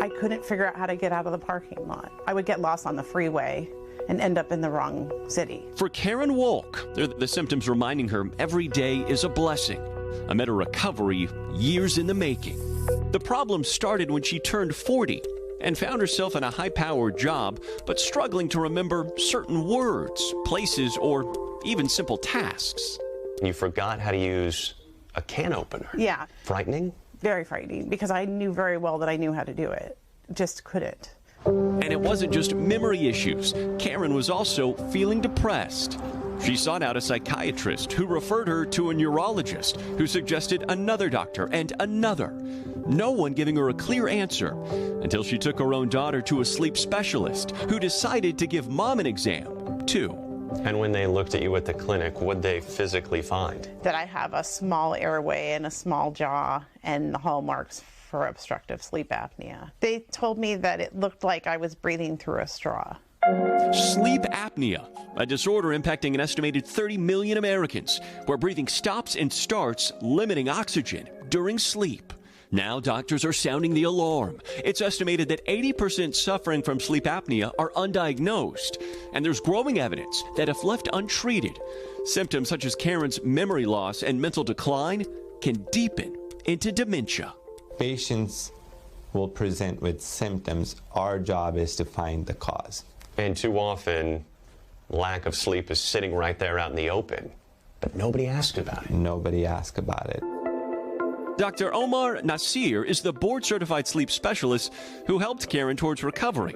I couldn't figure out how to get out of the parking lot. I would get lost on the freeway and end up in the wrong city. For Karen Wolk, they're the symptoms reminding her every day is a blessing amid a recovery years in the making. The problem started when she turned 40 and found herself in a high-powered job, but struggling to remember certain words, places, or even simple tasks. You forgot how to use a can opener. Yeah. Frightening? Very frightening, because I knew very well that I knew how to do it. Just couldn't. And it wasn't just memory issues. Karen was also feeling depressed. She sought out a psychiatrist who referred her to a neurologist who suggested another doctor and another. No one giving her a clear answer until she took her own daughter to a sleep specialist who decided to give mom an exam, too. And when they looked at you at the clinic, what'd they physically find? That I have a small airway and a small jaw and the hallmarks for obstructive sleep apnea. They told me that it looked like I was breathing through a straw. Sleep apnea, a disorder impacting an estimated 30 million Americans, where breathing stops and starts, limiting oxygen during sleep. Now doctors are sounding the alarm. It's estimated that 80% suffering from sleep apnea are undiagnosed, and there's growing evidence that if left untreated, symptoms such as Karen's memory loss and mental decline can deepen into dementia. Patients will present with symptoms. Our job is to find the cause. And too often, lack of sleep is sitting right there out in the open, but nobody asked about it. Nobody asked about it. Dr. Omar Nasir is the board-certified sleep specialist who helped Karen towards recovery.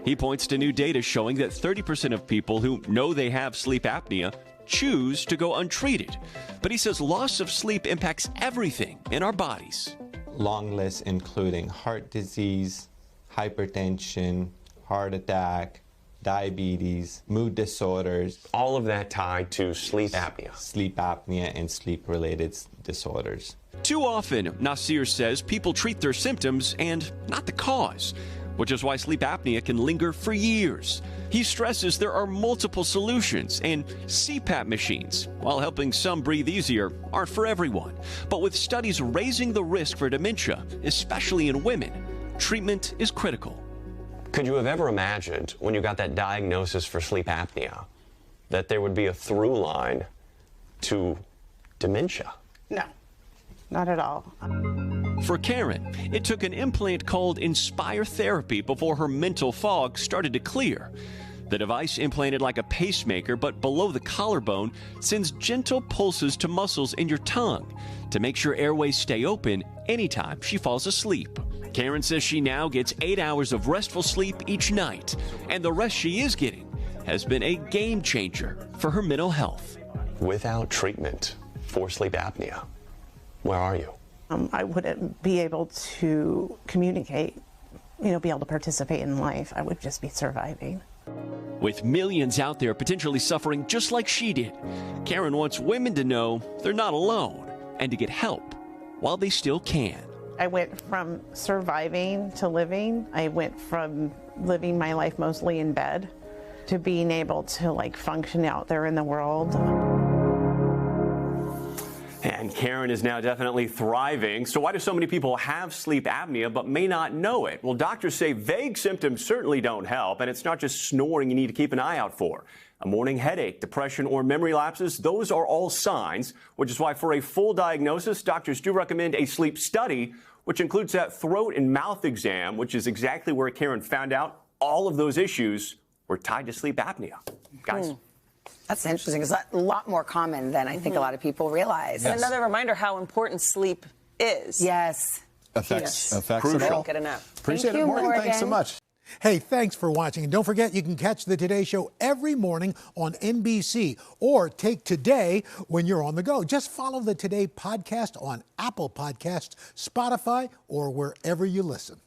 He points to new data showing that 30% of people who know they have sleep apnea choose to go untreated. But he says loss of sleep impacts everything in our bodies. Long list including heart disease, hypertension, heart attack, diabetes, mood disorders. All of that tied to sleep apnea. Sleep apnea and sleep-related disorders. Too often, Nasir says, people treat their symptoms and not the cause, which is why sleep apnea can linger for years. He stresses there are multiple solutions, and CPAP machines, while helping some breathe easier, aren't for everyone. But with studies raising the risk for dementia, especially in women, treatment is critical. Could you have ever imagined, when you got that diagnosis for sleep apnea, that there would be a through line to dementia? No, not at all. For Karen, it took an implant called Inspire Therapy before her mental fog started to clear. The device, implanted like a pacemaker but below the collarbone, sends gentle pulses to muscles in your tongue to make sure airways stay open anytime she falls asleep. Karen says she now gets 8 hours of restful sleep each night, and the rest she is getting has been a game changer for her mental health. Without treatment for sleep apnea, where are you? I wouldn't be able to communicate, be able to participate in life. I would just be surviving. With millions out there potentially suffering just like she did, Karen wants women to know they're not alone and to get help while they still can. I went from surviving to living. I went from living my life mostly in bed to being able to function out there in the world. And Karen is now definitely thriving. So why do so many people have sleep apnea but may not know it? Well, doctors say vague symptoms certainly don't help, and it's not just snoring you need to keep an eye out for. A morning headache, depression, or memory lapses, those are all signs, which is why for a full diagnosis, doctors do recommend a sleep study, which includes that throat and mouth exam, which is exactly where Karen found out all of those issues were tied to sleep apnea. Guys. That's interesting. It's a lot more common than I think a lot of people realize. And another reminder how important sleep is. Yes. Affects it Crucial. all. Get enough. Appreciate it, Morgan. Thanks so much. Hey, thanks for watching. And don't forget, you can catch the Today Show every morning on NBC or take Today when you're on the go. Just follow the Today podcast on Apple Podcasts, Spotify, or wherever you listen.